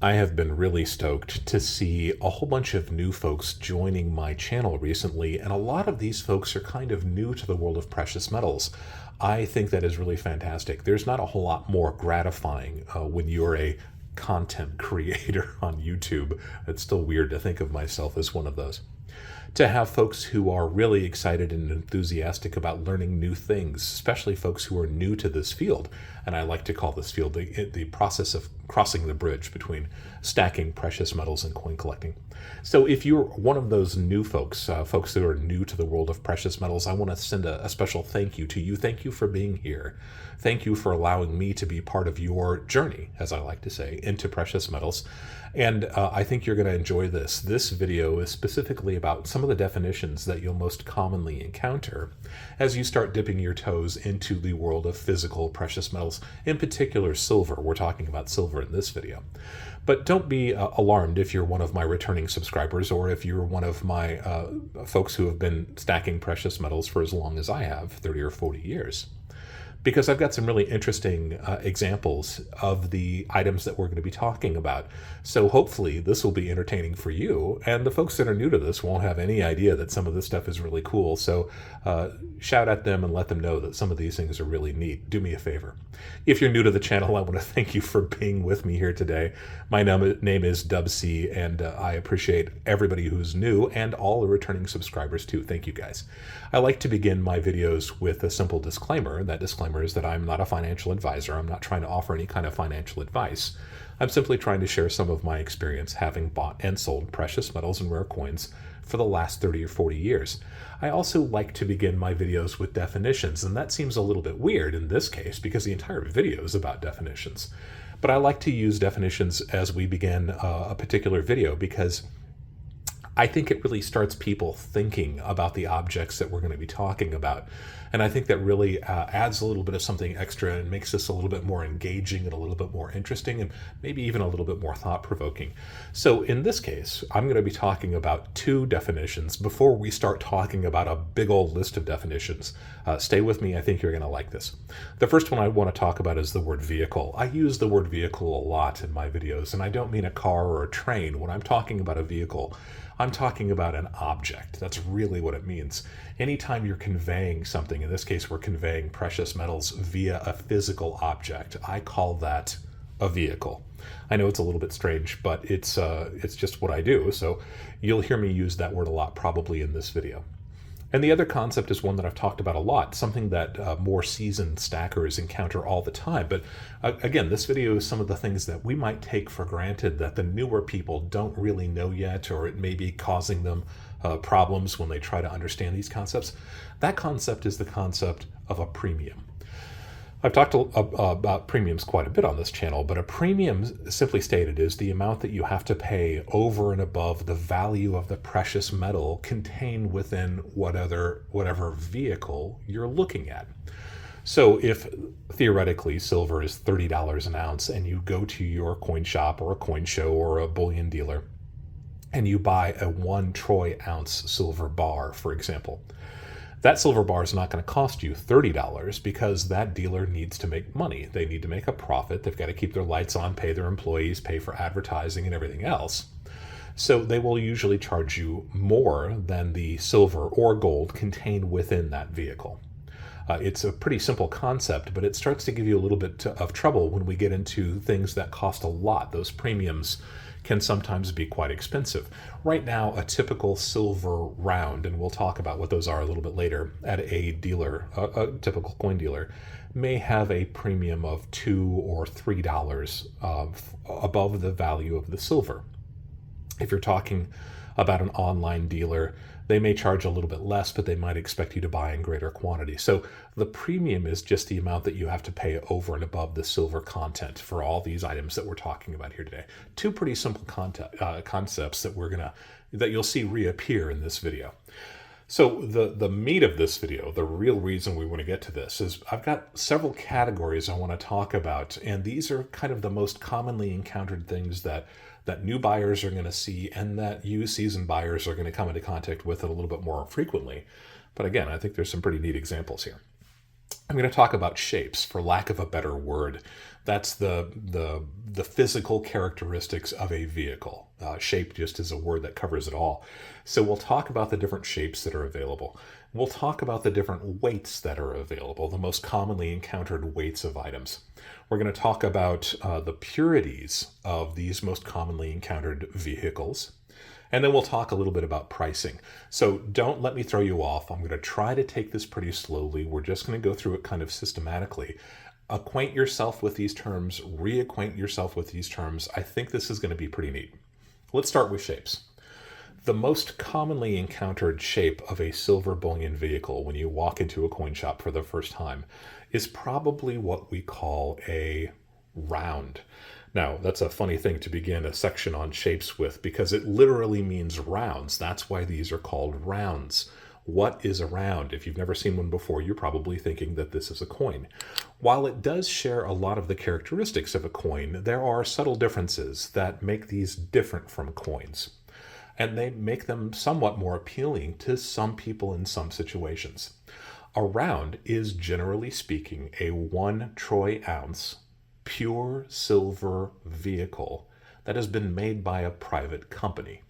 I have been really stoked to see a whole bunch of new folks joining my channel recently, and a lot of these folks are kind of new to the world of precious metals. I think that is really fantastic. There's not a whole lot more gratifying when you're a content creator on YouTube. It's still weird to think of myself as one of those. To have folks who are really excited and enthusiastic about learning new things, especially folks who are new to this field. And I like to call this field the process of crossing the bridge between stacking precious metals and coin collecting. So if you're one of those new folks, folks who are new to the world of precious metals, I want to send a special thank you to you. Thank you for being here. Thank you for allowing me to be part of your journey, as I like to say, into precious metals. And I think you're going to enjoy this. This video is specifically about some of the definitions that you'll most commonly encounter as you start dipping your toes into the world of physical precious metals, in particular silver. We're talking about silver in this video. But don't be alarmed if you're one of my returning subscribers, or if you're one of my folks who have been stacking precious metals for as long as I have, 30 or 40 years. Because I've got some really interesting examples of the items that we're going to be talking about. So hopefully this will be entertaining for you, and the folks that are new to this won't have any idea that some of this stuff is really cool. So shout at them and let them know that some of these things are really neat. Do me a favor. If you're new to the channel, I want to thank you for being with me here today. My name is Dubsy, and I appreciate everybody who's new and all the returning subscribers too. Thank you guys. I like to begin my videos with a simple disclaimer, and that disclaimer is that I'm not a financial advisor. I'm not trying to offer any kind of financial advice. I'm simply trying to share some of my experience having bought and sold precious metals and rare coins for the last 30 or 40 years. I also like to begin my videos with definitions, and that seems a little bit weird in this case because the entire video is about definitions. But I like to use definitions as we begin a particular video because I think it really starts people thinking about the objects that we're going to be talking about. And I think that really adds a little bit of something extra and makes this a little bit more engaging and a little bit more interesting and maybe even a little bit more thought-provoking. So in this case, I'm going to be talking about two definitions before we start talking about a big old list of definitions. Stay with me. I think you're going to like this. The first one I want to talk about is the word vehicle. I use the word vehicle a lot in my videos, and I don't mean a car or a train. When I'm talking about a vehicle, I'm talking about an object. That's really what it means. Anytime you're conveying something, in this case we're conveying precious metals via a physical object, I call that a vehicle. I know it's a little bit strange, but it's just what I do, so you'll hear me use that word a lot probably in this video. And the other concept is one that I've talked about a lot, something that more seasoned stackers encounter all the time. But again, this video is some of the things that we might take for granted that the newer people don't really know yet, or it may be causing them problems when they try to understand these concepts. That concept is the concept of a premium. I've talked about premiums quite a bit on this channel, but a premium, simply stated, is the amount that you have to pay over and above the value of the precious metal contained within whatever vehicle you're looking at. So if theoretically silver is $30 an ounce and you go to your coin shop or a coin show or a bullion dealer and you buy a 1 troy ounce silver bar, for example, that silver bar is not going to cost you $30 because that dealer needs to make money. They need to make a profit. They've got to keep their lights on, pay their employees, pay for advertising and everything else. So they will usually charge you more than the silver or gold contained within that vehicle. It's a pretty simple concept, but it starts to give you a little bit of trouble when we get into things that cost a lot. Those premiums can sometimes be quite expensive. Right now, a typical silver round, and we'll talk about what those are a little bit later, at a dealer, a typical coin dealer, may have a premium of $2 or $3 above the value of the silver. If you're talking about an online dealer, they may charge a little bit less, but they might expect you to buy in greater quantity. So the premium is just the amount that you have to pay over and above the silver content for all these items that we're talking about here today. Two pretty simple concepts that you'll see reappear in this video. So the meat of this video, the real reason we want to get to this, is I've got several categories I want to talk about, and these are kind of the most commonly encountered things that new buyers are going to see and that you seasoned buyers are going to come into contact with it a little bit more frequently. But again, I think there's some pretty neat examples here. I'm going to talk about shapes, for lack of a better word. That's the physical characteristics of a vehicle. Shape just is a word that covers it all. So we'll talk about the different shapes that are available. We'll talk about the different weights that are available, the most commonly encountered weights of items. We're going to talk about the purities of these most commonly encountered vehicles. And then we'll talk a little bit about pricing. So don't let me throw you off. I'm going to try to take this pretty slowly. We're just going to go through it kind of systematically. Acquaint yourself with these terms, reacquaint yourself with these terms. I think this is going to be pretty neat. Let's start with shapes. The most commonly encountered shape of a silver bullion vehicle when you walk into a coin shop for the first time is probably what we call a round. Now, that's a funny thing to begin a section on shapes with because it literally means rounds. That's why these are called rounds. What is a round? If you've never seen one before, you're probably thinking that this is a coin. While it does share a lot of the characteristics of a coin, there are subtle differences that make these different from coins. And they make them somewhat more appealing to some people in some situations. A round is, generally speaking, a 1 troy ounce pure silver vehicle that has been made by a private company.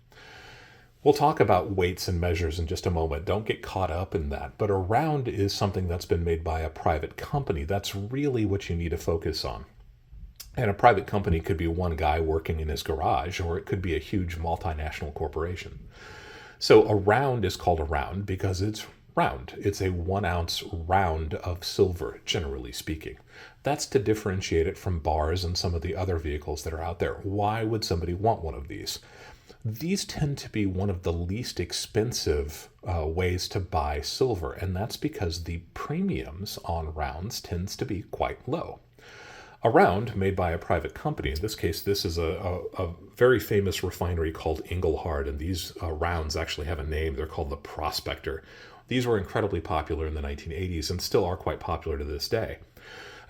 We'll talk about weights and measures in just a moment. Don't get caught up in that. But a round is something that's been made by a private company. That's really what you need to focus on. And a private company could be one guy working in his garage, or it could be a huge multinational corporation. So a round is called a round because it's round. It's a 1 ounce round of silver, generally speaking. That's to differentiate it from bars and some of the other vehicles that are out there. Why would somebody want one of these? These tend to be one of the least expensive ways to buy silver, and that's because the premiums on rounds tends to be quite low. A round made by a private company, in this case, this is a very famous refinery called Engelhard, and these rounds actually have a name. They're called the Prospector. These were incredibly popular in the 1980s and still are quite popular to this day.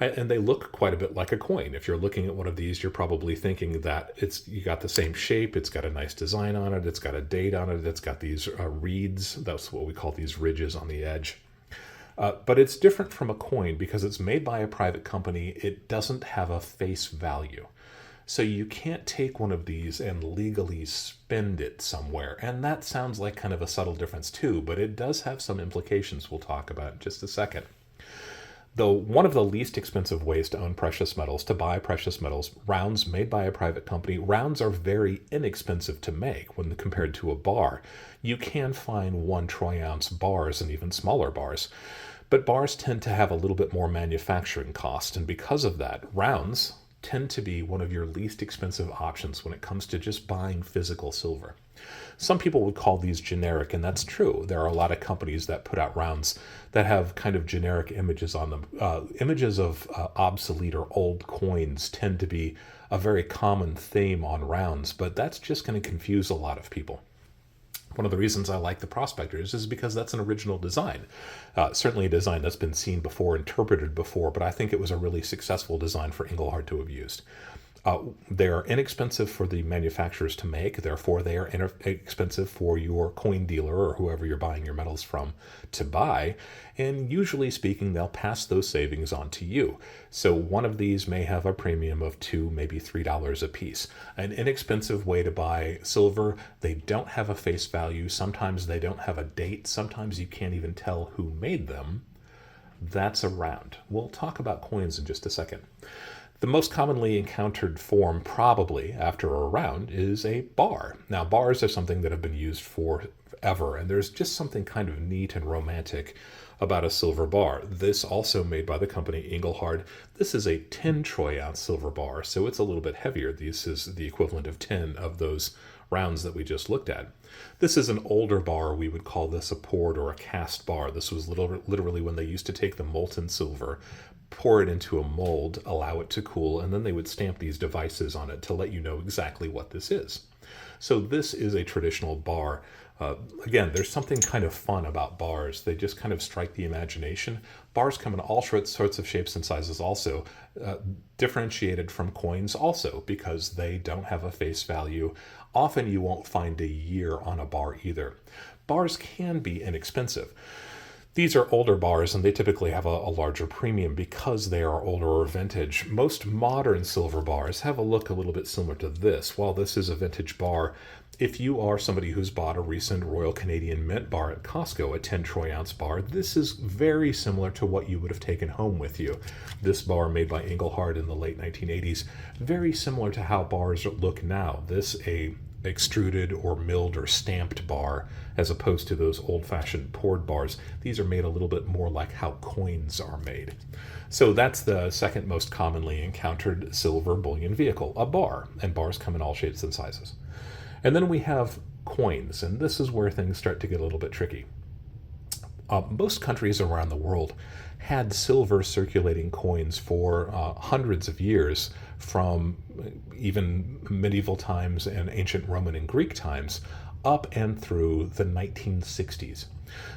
And they look quite a bit like a coin. If you're looking at one of these, you're probably thinking that you got the same shape, it's got a nice design on it, it's got a date on it, it's got these reeds, that's what we call these ridges on the edge. But it's different from a coin because it's made by a private company. It doesn't have a face value. So you can't take one of these and legally spend it somewhere. And that sounds like kind of a subtle difference too, but it does have some implications we'll talk about in just a second. Though one of the least expensive ways to own precious metals, to buy precious metals, rounds made by a private company, rounds are very inexpensive to make when compared to a bar. You can find 1 troy ounce bars and even smaller bars. But bars tend to have a little bit more manufacturing cost, and because of that, rounds tend to be one of your least expensive options when it comes to just buying physical silver. Some people would call these generic, and that's true. There are a lot of companies that put out rounds that have kind of generic images on them. Images of obsolete or old coins tend to be a very common theme on rounds, but that's just going to confuse a lot of people. One of the reasons I like the Prospectors is because that's an original design. Certainly a design that's been seen before, interpreted before, but I think it was a really successful design for Engelhard to have used. They're inexpensive for the manufacturers to make, therefore they are inexpensive for your coin dealer or whoever you're buying your metals from to buy, and usually speaking, they'll pass those savings on to you. So one of these may have a premium of $2, maybe $3 a piece. An inexpensive way to buy silver. They don't have a face value. Sometimes they don't have a date. Sometimes you can't even tell who made them. That's a round. We'll talk about coins in just a second. The most commonly encountered form, probably after a round, is a bar. Now, bars are something that have been used forever, and there's just something kind of neat and romantic about a silver bar. This also made by the company Engelhard. This is a 10 troy ounce silver bar, so it's a little bit heavier. This is the equivalent of 10 of those rounds that we just looked at. This is an older bar. We would call this a poured or a cast bar. This was literally when they used to take the molten silver, pour it into a mold, allow it to cool, and then they would stamp these devices on it to let you know exactly what this is. So this is a traditional bar. Again, there's something kind of fun about bars. They just kind of strike the imagination. Bars come in all sorts of shapes and sizes also, differentiated from coins also because they don't have a face value. Often you won't find a year on a bar either. Bars can be inexpensive. These are older bars, and they typically have a larger premium because they are older or vintage. Most modern silver bars have a look a little bit similar to this. While this is a vintage bar, if you are somebody who's bought a recent Royal Canadian Mint bar at Costco, a 10 troy ounce bar, this is very similar to what you would have taken home with you. This bar, made by Engelhard in the late 1980s, very similar to how bars look now. This a extruded or milled or stamped bar, as opposed to those old-fashioned poured bars. These are made a little bit more like how coins are made. So that's the second most commonly encountered silver bullion vehicle, a bar, and bars come in all shapes and sizes. And then we have coins, and this is where things start to get a little bit tricky. Most countries around the world had silver circulating coins for hundreds of years, from even medieval times and ancient Roman and Greek times up and through the 1960s.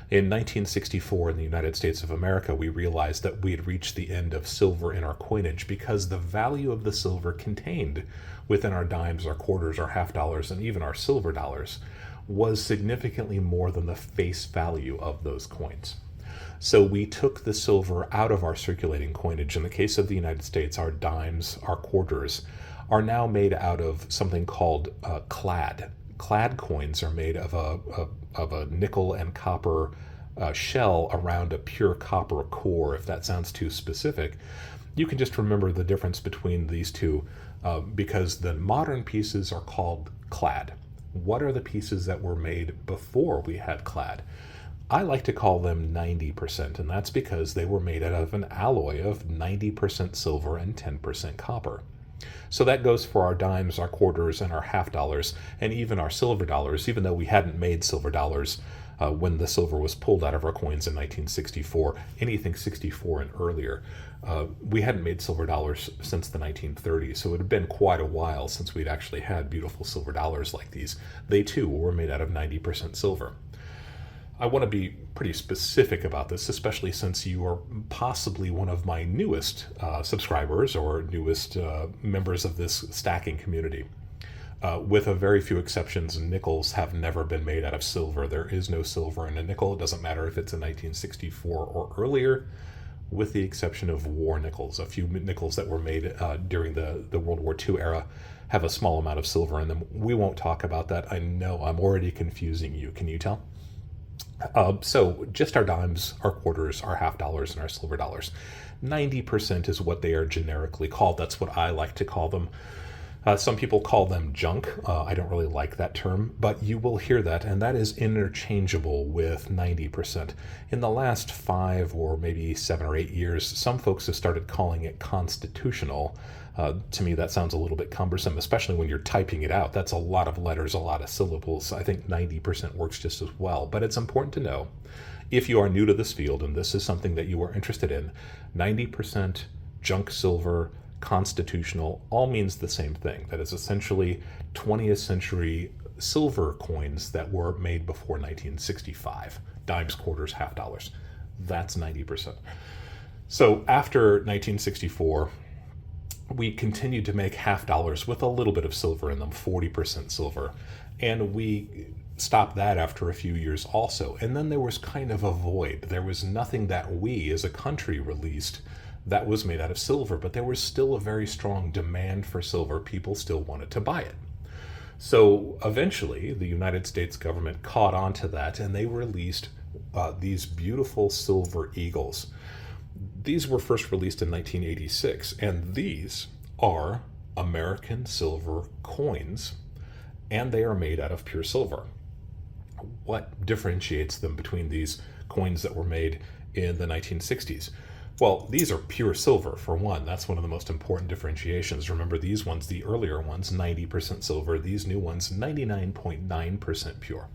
In 1964, in the United States of America, we realized that we had reached the end of silver in our coinage because the value of the silver contained within our dimes, our quarters, our half dollars, and even our silver dollars was significantly more than the face value of those coins. So we took the silver out of our circulating coinage. In the case of the United States, our dimes, our quarters, are now made out of something called clad. Clad coins are made of a nickel and copper shell around a pure copper core. If that sounds too specific, you can just remember the difference between these two, because the modern pieces are called clad. What are the pieces that were made before we had clad? I like to call them 90%, and that's because they were made out of an alloy of 90% silver and 10% copper. So that goes for our dimes, our quarters, and our half dollars, and even our silver dollars, even though we hadn't made silver dollars when the silver was pulled out of our coins in 1964, anything 64 and earlier. We hadn't made silver dollars since the 1930s, so it had been quite a while since we'd actually had beautiful silver dollars like these. They too were made out of 90% silver. I want to be pretty specific about this, especially since you are possibly one of my newest subscribers or newest members of this stacking community. With a very few exceptions, nickels have never been made out of silver. There is no silver in a nickel. It doesn't matter if it's in 1964 or earlier, with the exception of war nickels. A few nickels that were made during the World War II era have a small amount of silver in them. We won't talk about that. I know I'm already confusing you. Can you tell? So just our dimes, our quarters, our half dollars, and our silver dollars. 90% is what they are generically called. That's what I like to call them. Some people call them junk. I don't really like that term, but you will hear that, and that is interchangeable with 90%. In the last 5 or maybe 7 or 8 years, some folks have started calling it constitutional. To me, that sounds a little bit cumbersome, especially when you're typing it out. That's a lot of letters, a lot of syllables. I think 90% works just as well, but it's important to know, if you are new to this field and this is something that you are interested in, 90% junk silver, constitutional, all means the same thing. That is essentially 20th century silver coins that were made before 1965. Dimes, quarters, half dollars. That's 90%. So after 1964, we continued to make half dollars with a little bit of silver in them, 40% silver. And we stopped that after a few years also. And then there was kind of a void. There was nothing that we as a country released that was made out of silver, but there was still a very strong demand for silver. People still wanted to buy it. So eventually the United States government caught on to that, and they released these beautiful silver eagles. These were first released in 1986, and these are American silver coins, and they are made out of pure silver. What differentiates them between these coins that were made in the 1960s? Well, these are pure silver, for one. That's one of the most important differentiations. Remember, these ones, the earlier ones, 90% silver. These new ones, 99.9% pure.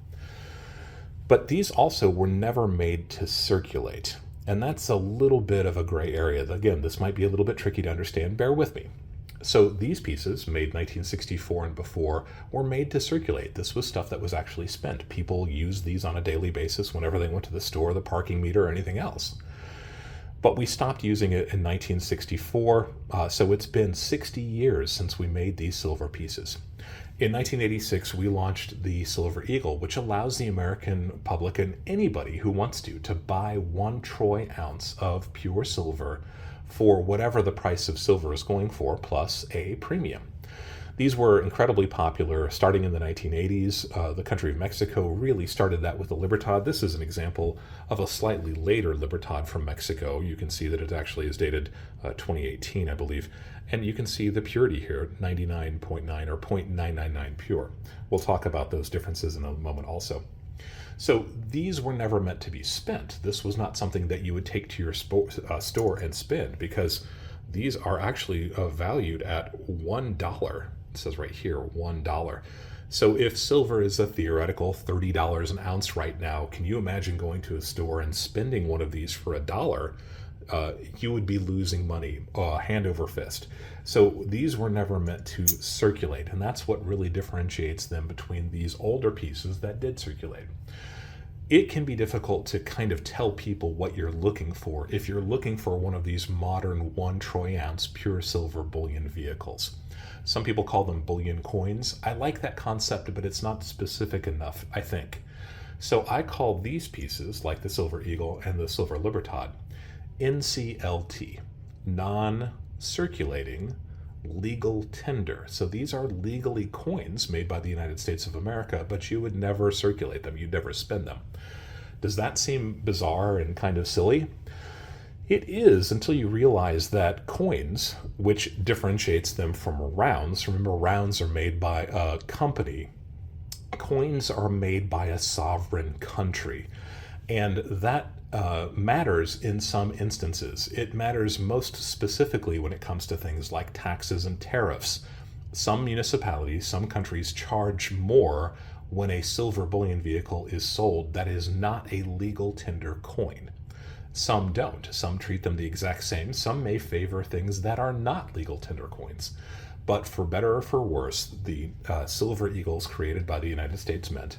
But these also were never made to circulate. And that's a little bit of a gray area. Again, this might be a little bit tricky to understand. Bear with me. So these pieces, made 1964 and before, were made to circulate. This was stuff that was actually spent. People used these on a daily basis whenever they went to the store, the parking meter, or anything else. but we stopped using it in 1964, so it's been 60 years since we made these silver pieces. In 1986, we launched the Silver Eagle, which allows the American public and anybody who wants to buy 1 troy ounce of pure silver for whatever the price of silver is going for, plus a premium. These were incredibly popular starting in the 1980s. The country of Mexico really started that with the Libertad. This is an example of a slightly later Libertad from Mexico. You can see that it actually is dated 2018, I believe. And you can see the purity here, 99.9 or 0.999 pure. We'll talk about those differences in a moment also. So these were never meant to be spent. This was not something that you would take to your store and spend, because these are actually valued at $1. It says right here, $1. So if silver is a theoretical $30 an ounce right now, can you imagine going to a store and spending one of these for $1? You would be losing money, hand over fist. So these were never meant to circulate, and that's what really differentiates them between these older pieces that did circulate. It can be difficult to kind of tell people what you're looking for if you're looking for one of these modern 1 troy ounce pure silver bullion vehicles. Some people call them bullion coins. I like that concept, but it's not specific enough, I think. So I call these pieces, like the Silver Eagle and the Silver Libertad, NCLT, non-circulating legal tender. So these are legally coins made by the United States of America, but you would never circulate them. You'd never spend them. Does that seem bizarre and kind of silly? It is, until you realize that coins, which differentiates them from rounds, remember rounds are made by a company, coins are made by a sovereign country. And that matters in some instances. It matters most specifically when it comes to things like taxes and tariffs. Some municipalities, some countries charge more when a silver bullion vehicle is sold that is not a legal tender coin. Some don't. Some treat them the exact same. Some may favor things that are not legal tender coins. But for better or for worse, the Silver Eagles created by the United States Mint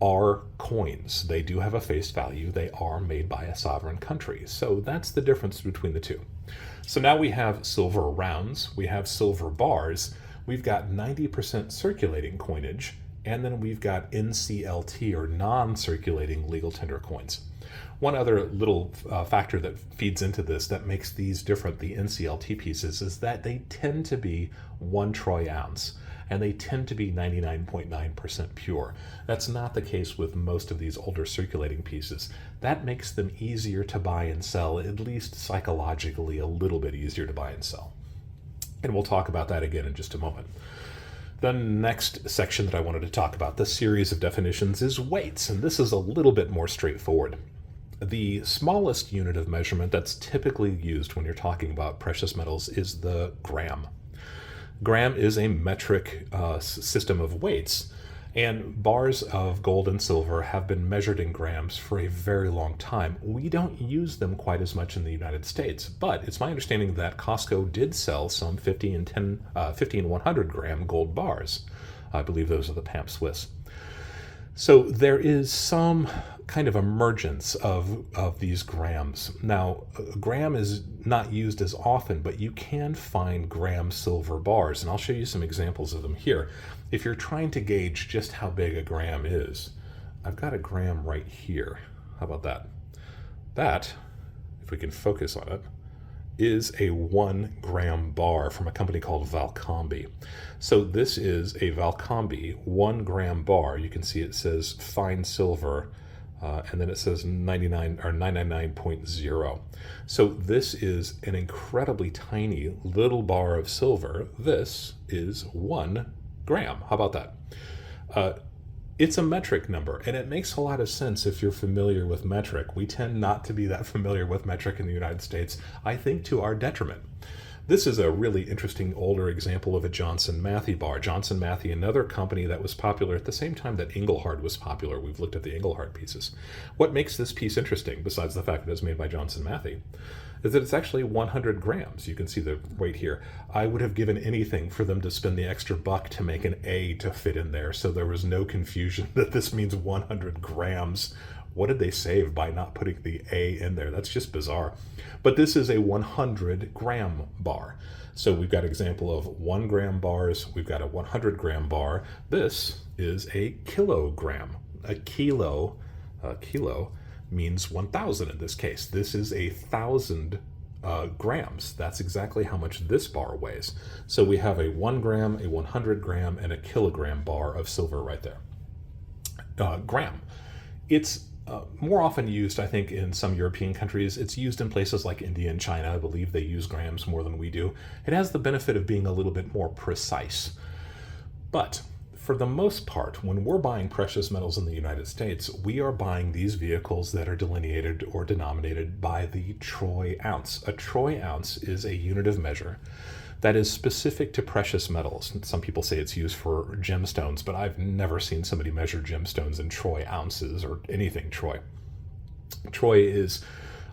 are coins. They do have a face value. They are made by a sovereign country. So that's the difference between the two. So now we have silver rounds, we have silver bars, we've got 90% circulating coinage, and then we've got NCLT or non-circulating legal tender coins. One other little factor that feeds into this that makes these different, the NCLT pieces, is that they tend to be 1 troy ounce, and they tend to be 99.9% pure. That's not the case with most of these older circulating pieces. That makes them easier to buy and sell, at least psychologically a little bit easier to buy and sell. And we'll talk about that again in just a moment. The next section that I wanted to talk about, the series of definitions, is weights, and this is a little bit more straightforward. The smallest unit of measurement that's typically used when you're talking about precious metals is the gram. Gram is a metric system of weights, and bars of gold and silver have been measured in grams for a very long time. We don't use them quite as much in the United States, but it's my understanding that Costco did sell some 50 and 100 gram gold bars. I believe those are the Pamp Swiss. So there is some kind of emergence of these grams. Now, a gram is not used as often, but you can find gram silver bars, and I'll show you some examples of them here. If you're trying to gauge just how big a gram is, I've got a gram right here. How about that? That, if we can focus on it, is a 1 gram bar from a company called Valcombi. So this is a Valcombi 1 gram bar. You can see it says fine silver, and then it says 99 or 999.0. So this is an incredibly tiny little bar of silver. This is 1 gram. How about that? It's a metric number, and it makes a lot of sense if you're familiar with metric. We tend not to be that familiar with metric in the United States, I think to our detriment. This is a really interesting older example of a Johnson Matthey bar. Johnson Matthey, another company that was popular at the same time that Engelhard was popular. We've looked at the Engelhard pieces. What makes this piece interesting, besides the fact that it's made by Johnson Matthey, is that it's actually 100 grams. You can see the weight here. I would have given anything for them to spend the extra buck to make an A to fit in there, so there was no confusion that this means 100 grams What did they save by not putting the A in there? That's just bizarre. But this is a 100 gram bar. So we've got an example of 1 gram bars. We've got a 100 gram bar. This is a kilogram. A kilo means 1,000 in this case. This is 1,000 grams. That's exactly how much this bar weighs. So we have a 1 gram, a 100 gram, and a kilogram bar of silver right there. Gram. It's more often used, I think, in some European countries. It's used in places like India and China. I believe they use grams more than we do. It has the benefit of being a little bit more precise. But for the most part, when we're buying precious metals in the United States, we are buying these vehicles that are delineated or denominated by the troy ounce. A troy ounce is a unit of measure that is specific to precious metals. Some people say it's used for gemstones, but I've never seen somebody measure gemstones in troy ounces or anything troy. Troy is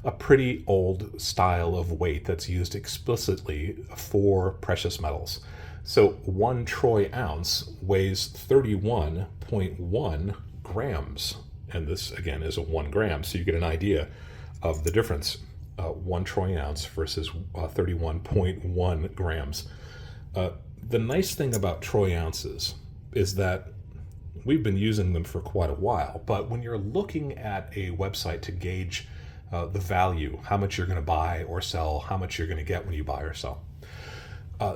a pretty old style of weight that's used explicitly for precious metals. So 1 troy ounce weighs 31.1 grams. And this, again, is a 1 gram. So you get an idea of the difference. 1 troy ounce versus 31.1 grams. The nice thing about troy ounces is that we've been using them for quite a while. But when you're looking at a website to gauge the value, how much you're going to buy or sell, how much you're going to get when you buy or sell,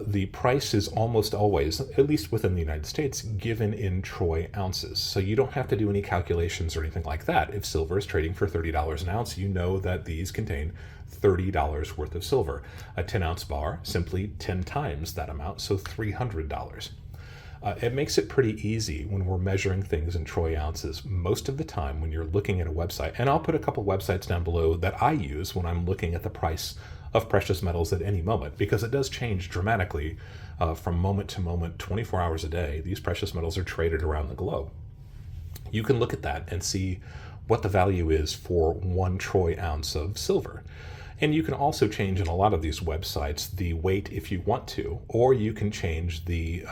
the price is almost always, at least within the United States, given in troy ounces. So you don't have to do any calculations or anything like that. If silver is trading for $30 an ounce, you know that these contain $30 worth of silver. A 10-ounce bar, simply 10 times that amount, so $300. It makes it pretty easy when we're measuring things in troy ounces most of the time when you're looking at a website. And I'll put a couple websites down below that I use when I'm looking at the price of precious metals at any moment, because it does change dramatically from moment to moment, 24 hours a day. These precious metals are traded around the globe. You can look at that and see what the value is for 1 troy ounce of silver. And you can also change in a lot of these websites the weight if you want to, or you can change the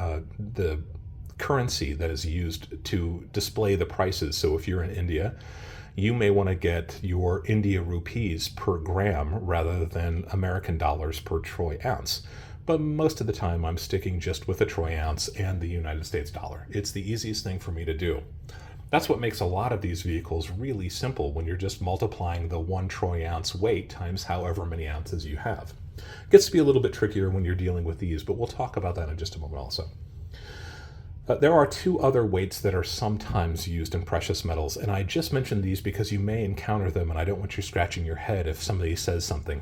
currency that is used to display the prices. So if you're in India, you may want to get your India rupees per gram rather than American dollars per troy ounce. But most of the time I'm sticking just with the troy ounce and the United States dollar. It's the easiest thing for me to do. That's what makes a lot of these vehicles really simple when you're just multiplying the 1 troy ounce weight times however many ounces you have. It gets to be a little bit trickier when you're dealing with these, but we'll talk about that in just a moment also. There are 2 other weights that are sometimes used in precious metals, and I just mentioned these because you may encounter them, and I don't want you scratching your head if somebody says something.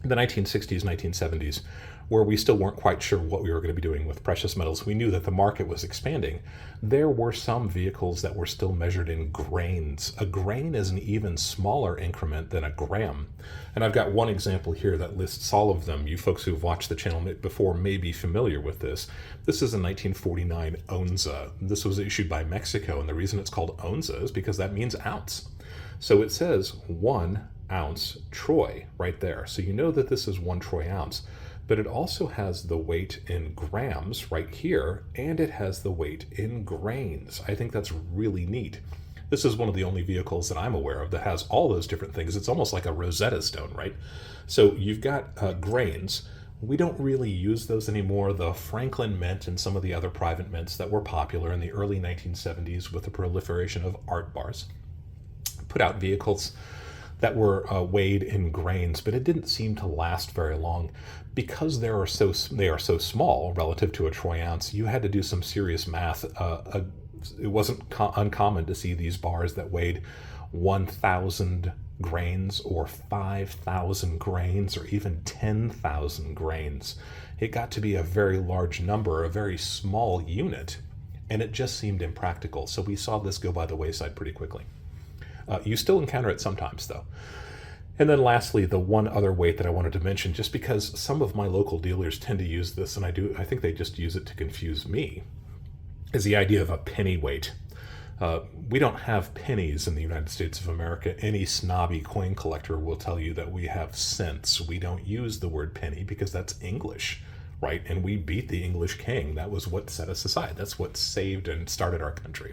In the 1960s, 1970s, where we still weren't quite sure what we were going to be doing with precious metals, we knew that the market was expanding. There were some vehicles that were still measured in grains. A grain is an even smaller increment than a gram. And I've got one example here that lists all of them. You folks who've watched the channel before may be familiar with this. This is a 1949 onza. This was issued by Mexico, and the reason it's called onza is because that means ounce. So it says 1 ounce troy right there. So you know that this is 1 troy ounce. But it also has the weight in grams right here, and it has the weight in grains. I think that's really neat. This is one of the only vehicles that I'm aware of that has all those different things. It's almost like a Rosetta Stone, right? So you've got grains. We don't really use those anymore. The Franklin Mint and some of the other private mints that were popular in the early 1970s with the proliferation of art bars put out vehicles that were weighed in grains, but it didn't seem to last very long. Because they are so small relative to a troy ounce, you had to do some serious math. It wasn't uncommon to see these bars that weighed 1,000 grains or 5,000 grains or even 10,000 grains. It got to be a very large number, a very small unit, and it just seemed impractical. So we saw this go by the wayside pretty quickly. You still encounter it sometimes, though. And then lastly, the one other weight that I wanted to mention, just because some of my local dealers tend to use this, and I think they just use it to confuse me, is the idea of a pennyweight. We don't have pennies in the United States of America. Any snobby coin collector will tell you that we have cents. We don't use the word penny because that's English, right? And we beat the English king. That was what set us aside. That's what saved and started our country.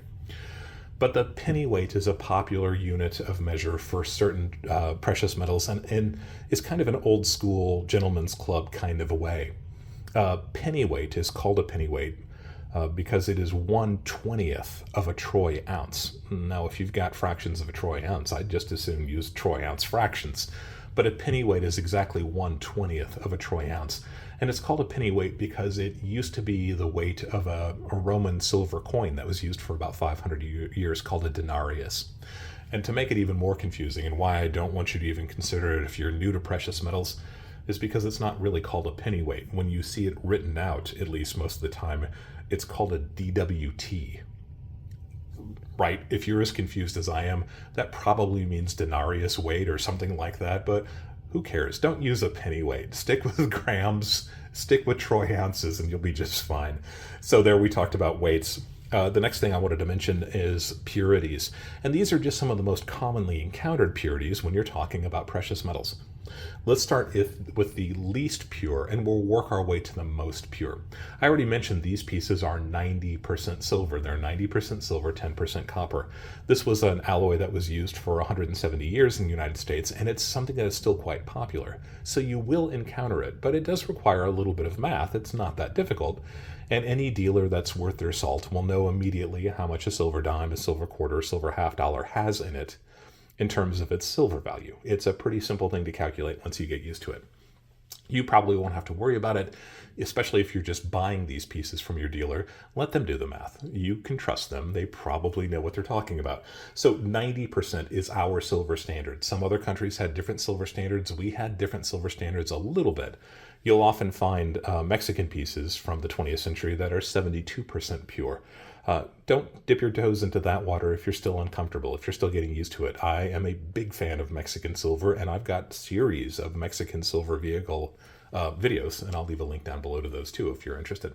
But the pennyweight is a popular unit of measure for certain precious metals, and is kind of an old school gentleman's club kind of a way. Pennyweight is called a pennyweight because it is 1/20th of a troy ounce. Now, if you've got fractions of a troy ounce, I'd just as soon use troy ounce fractions. But a pennyweight is exactly 1/20th of a troy ounce. And it's called a pennyweight because it used to be the weight of a Roman silver coin that was used for about 500 years called a denarius. And to make it even more confusing, and why I don't want you to even consider it if you're new to precious metals, is because it's not really called a pennyweight. When you see it written out, at least most of the time, it's called a DWT. Right? If you're as confused as I am, that probably means denarius weight or something like that, but who cares? Don't use a pennyweight. Stick with grams, stick with troy ounces, and you'll be just fine. So there we talked about weights. The next thing I wanted to mention is purities. And these are just some of the most commonly encountered purities when you're talking about precious metals. Let's start with the least pure, and we'll work our way to the most pure. I already mentioned these pieces are 90% silver. They're 90% silver, 10% copper. This was an alloy that was used for 170 years in the United States, and it's something that is still quite popular. So you will encounter it, but it does require a little bit of math. It's not that difficult. And any dealer that's worth their salt will know immediately how much a silver dime, a silver quarter, a silver half dollar has in it in terms of its silver value. It's a pretty simple thing to calculate once you get used to it. You probably won't have to worry about it, especially if you're just buying these pieces from your dealer. Let them do the math. You can trust them. They probably know what they're talking about. So 90% is our silver standard. Some other countries had different silver standards. We had different silver standards a little bit. You'll often find Mexican pieces from the 20th century that are 72% pure. Don't dip your toes into that water if you're still uncomfortable, if you're still getting used to it. I am a big fan of Mexican silver, and I've got series of Mexican silver vehicle videos, and I'll leave a link down below to those too if you're interested.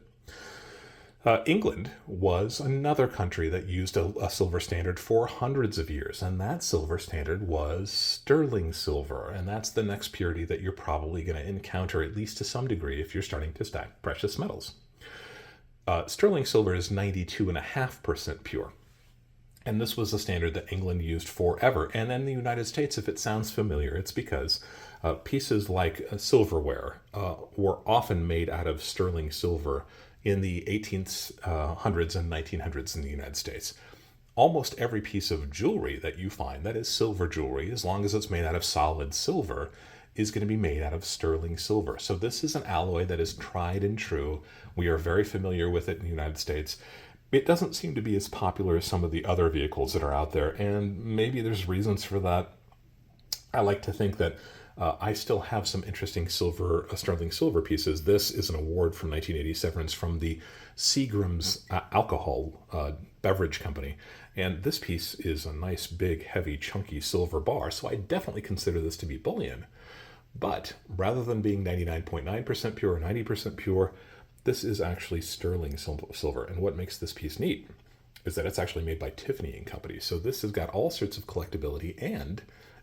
England was another country that used a silver standard for hundreds of years, and that silver standard was sterling silver, and that's the next purity that you're probably going to encounter, at least to some degree, if you're starting to stack precious metals. Sterling silver is 92.5% pure. And this was a standard that England used forever. And in the United States, if it sounds familiar, it's because pieces like silverware were often made out of sterling silver in the 1800s and 1900s in the United States. Almost every piece of jewelry that you find that is silver jewelry, as long as it's made out of solid silver, is going to be made out of sterling silver. So this is an alloy that is tried and true. We are very familiar with it in the United States. It doesn't seem to be as popular as some of the other vehicles that are out there, and maybe there's reasons for that. I like to think that I still have some interesting sterling silver pieces. This is an award from 1987. It's from the Seagram's alcohol beverage company. And this piece is a nice, big, heavy, chunky silver bar, so I definitely consider this to be bullion. But rather than being 99.9% pure or 90% pure, this is actually sterling silver. And what makes this piece neat is that it's actually made by Tiffany & Company. So this has got all sorts of collectability, and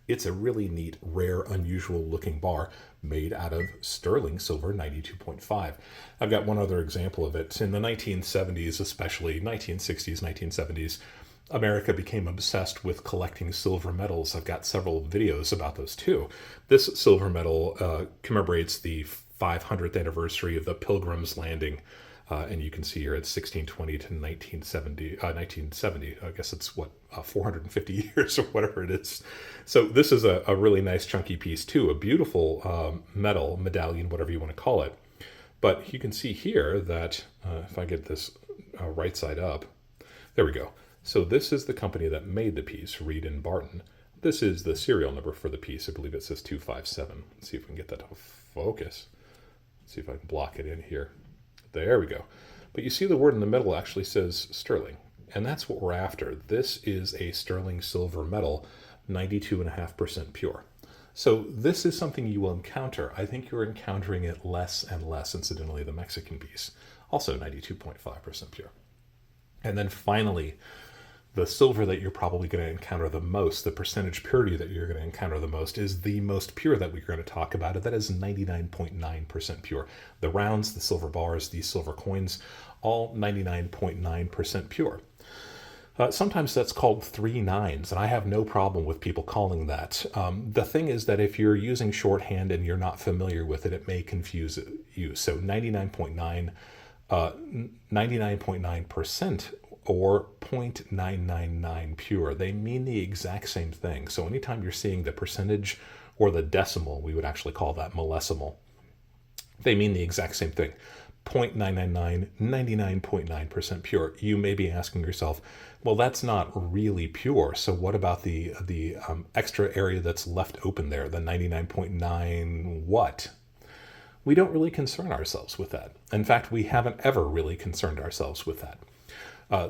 it's a really neat, rare, unusual looking bar made out of sterling silver 92.5. I've got one other example of it. In the 1970s, especially 1960s, 1970s, America became obsessed with collecting silver medals. I've got several videos about those too. This silver medal commemorates the 500th anniversary of the Pilgrim's Landing. And you can see here it's 1620 to 1970. I guess it's 450 years or whatever it is. So this is a really nice chunky piece too, a beautiful medallion, whatever you want to call it. But you can see here that if I get this right side up, there we go. So this is the company that made the piece, Reed and Barton. This is the serial number for the piece. I believe it says 257. Let's see if we can get that to focus. Let's see if I can block it in here. There we go. But you see the word in the middle actually says sterling, and that's what we're after. This is a sterling silver metal, 92.5% pure. So this is something you will encounter. I think you're encountering it less and less, incidentally, the Mexican piece, also 92.5% pure. And then finally, the silver that you're probably going to encounter the most, the percentage purity that you're going to encounter the most, is the most pure that we're going to talk about. That is 99.9% pure. The rounds, the silver bars, these silver coins, all 99.9% pure. Sometimes that's called 3 nines, and I have no problem with people calling that. The thing is that if you're using shorthand and you're not familiar with it, it may confuse you. So 99.9% or 0.999 pure, they mean the exact same thing. So anytime you're seeing the percentage or the decimal, we would actually call that millesimal. They mean the exact same thing. 0.999, 99.9% pure. You may be asking yourself, well, that's not really pure. So what about the extra area that's left open there, the 99.9 what? We don't really concern ourselves with that. In fact, we haven't ever really concerned ourselves with that.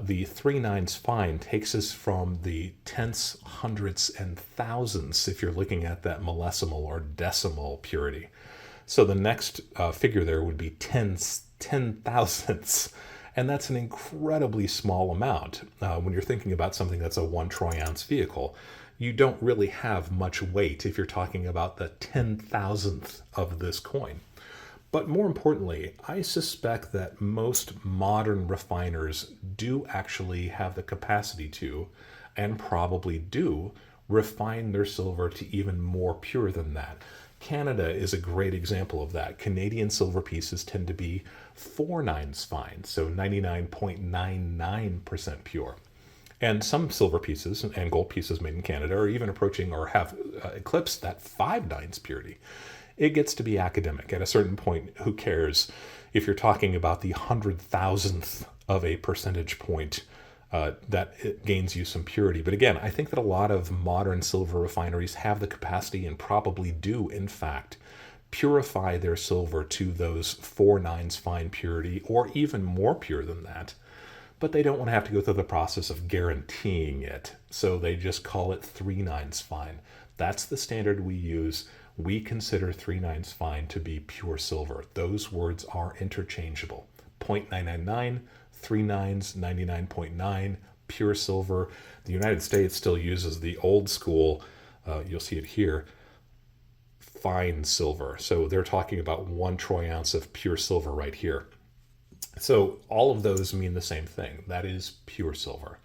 The 3 nines fine takes us from the tenths, hundredths, and thousandths if you're looking at that millesimal or decimal purity. So the next figure there would be tenths, 10,000ths, and that's an incredibly small amount. When you're thinking about something that's a 1 troy ounce vehicle, you don't really have much weight if you're talking about the 10,000th of this coin. But more importantly, I suspect that most modern refiners do actually have the capacity to, and probably do, refine their silver to even more pure than that. Canada is a great example of that. Canadian silver pieces tend to be 4 nines fine, so 99.99% pure. And some silver pieces and gold pieces made in Canada are even approaching or have eclipsed that 5 nines purity. It gets to be academic. At a certain point, who cares if you're talking about the 100,000th of a percentage point that it gains you some purity. But again, I think that a lot of modern silver refineries have the capacity and probably do, in fact, purify their silver to those 4 nines fine purity or even more pure than that. But they don't want to have to go through the process of guaranteeing it. So they just call it 3 nines fine. That's the standard we use. We consider 3 nines fine to be pure silver. Those words are interchangeable. 0.999, 3 nines, 99.9, pure silver. The United States still uses the old school, you'll see it here, fine silver. So they're talking about 1 troy ounce of pure silver right here. So all of those mean the same thing. That is pure silver.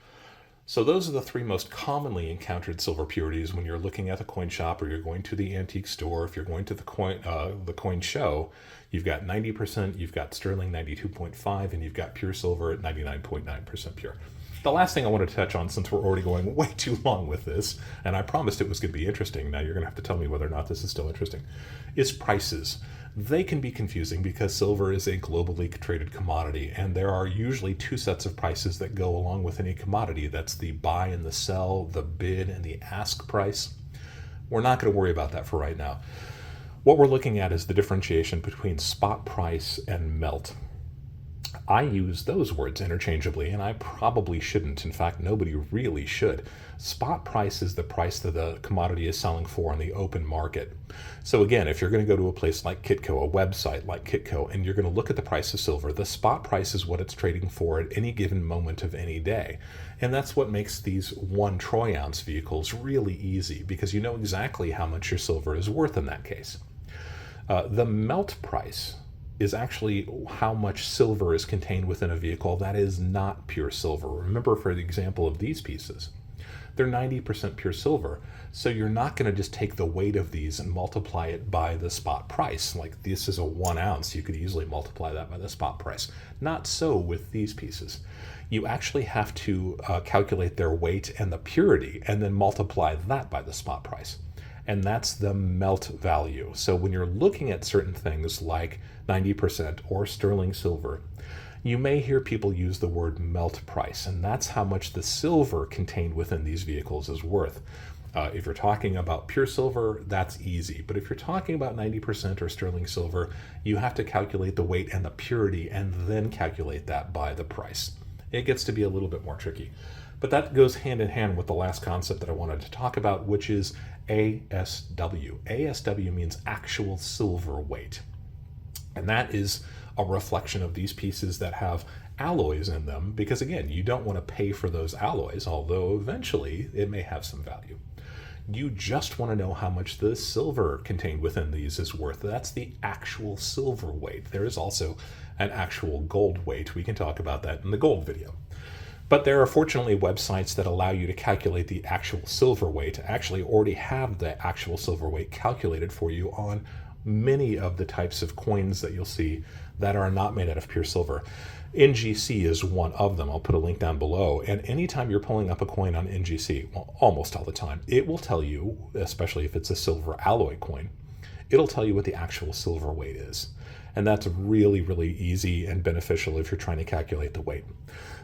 So those are the 3 most commonly encountered silver purities when you're looking at the coin shop or you're going to the antique store. If you're going to the coin show, you've got 90%, you've got sterling 92.5, and you've got pure silver at 99.9% pure. The last thing I want to touch on, since we're already going way too long with this, and I promised it was going to be interesting, now you're going to have to tell me whether or not this is still interesting, is prices. They can be confusing because silver is a globally traded commodity, and there are usually 2 sets of prices that go along with any commodity. That's the buy and the sell, the bid and the ask price. We're not going to worry about that for right now. What we're looking at is the differentiation between spot price and melt. I use those words interchangeably, and I probably shouldn't. In fact, nobody really should. Spot price is the price that the commodity is selling for on the open market. So again, if you're going to go to a place like Kitco, a website like Kitco, and you're going to look at the price of silver, the spot price is what it's trading for at any given moment of any day. And that's what makes these 1 troy ounce vehicles really easy, because you know exactly how much your silver is worth in that case. The melt price is actually how much silver is contained within a vehicle that is not pure silver. Remember, for the example of these pieces, they're 90% pure silver. So you're not going to just take the weight of these and multiply it by the spot price. Like this is a 1 ounce, you could easily multiply that by the spot price. Not so with these pieces. You actually have to calculate their weight and the purity and then multiply that by the spot price. And that's the melt value. So when you're looking at certain things like 90% or sterling silver, you may hear people use the word melt price, and that's how much the silver contained within these vehicles is worth. If you're talking about pure silver, that's easy. But if you're talking about 90% or sterling silver, you have to calculate the weight and the purity and then calculate that by the price. It gets to be a little bit more tricky. But that goes hand in hand with the last concept that I wanted to talk about, which is ASW. ASW means actual silver weight. And that is a reflection of these pieces that have alloys in them, because again, you don't want to pay for those alloys, although eventually it may have some value. You just want to know how much the silver contained within these is worth. That's the actual silver weight. There is also an actual gold weight. We can talk about that in the gold video. But there are fortunately websites that allow you to calculate the actual silver weight, actually already have the actual silver weight calculated for you on many of the types of coins that you'll see that are not made out of pure silver. NGC is one of them. I'll put a link down below. And anytime you're pulling up a coin on NGC, well, almost all the time, it will tell you, especially if it's a silver alloy coin, it'll tell you what the actual silver weight is. And that's really, really easy and beneficial if you're trying to calculate the weight.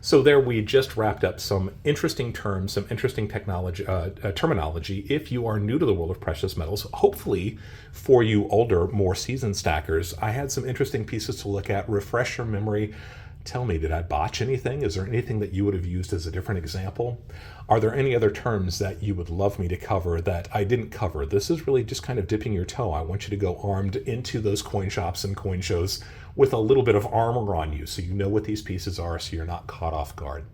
So there we just wrapped up some interesting terms, some interesting technology, terminology. If you are new to the world of precious metals, hopefully for you older, more seasoned stackers, I had some interesting pieces to look at, refresh your memory. Tell me, did I botch anything? Is there anything that you would have used as a different example? Are there any other terms that you would love me to cover that I didn't cover? This is really just kind of dipping your toe. I want you to go armed into those coin shops and coin shows with a little bit of armor on you so you know what these pieces are so you're not caught off guard.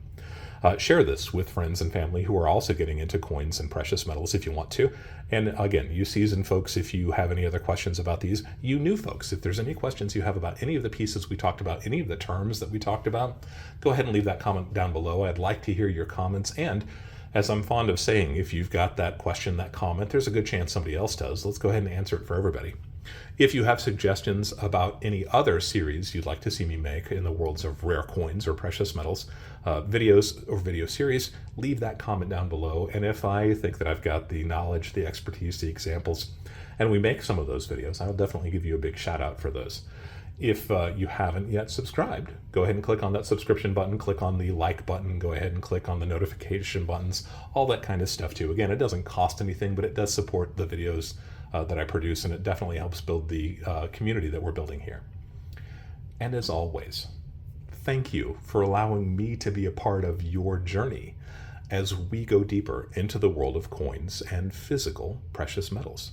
Share this with friends and family who are also getting into coins and precious metals if you want to. And again, you seasoned folks, if you have any other questions about these, you new folks, if there's any questions you have about any of the pieces we talked about, any of the terms that we talked about, go ahead and leave that comment down below. I'd like to hear your comments. And as I'm fond of saying, if you've got that question, that comment, there's a good chance somebody else does. Let's go ahead and answer it for everybody. If you have suggestions about any other series you'd like to see me make in the worlds of rare coins or precious metals, videos or video series, leave that comment down below. And if I think that I've got the knowledge, the expertise, the examples, and we make some of those videos, I'll definitely give you a big shout out for those. If you haven't yet subscribed, go ahead and click on that subscription button, click on the like button, go ahead and click on the notification buttons, all that kind of stuff too. Again, it doesn't cost anything, but it does support the videos that I produce, and it definitely helps build the community that we're building here. And as always, thank you for allowing me to be a part of your journey as we go deeper into the world of coins and physical precious metals.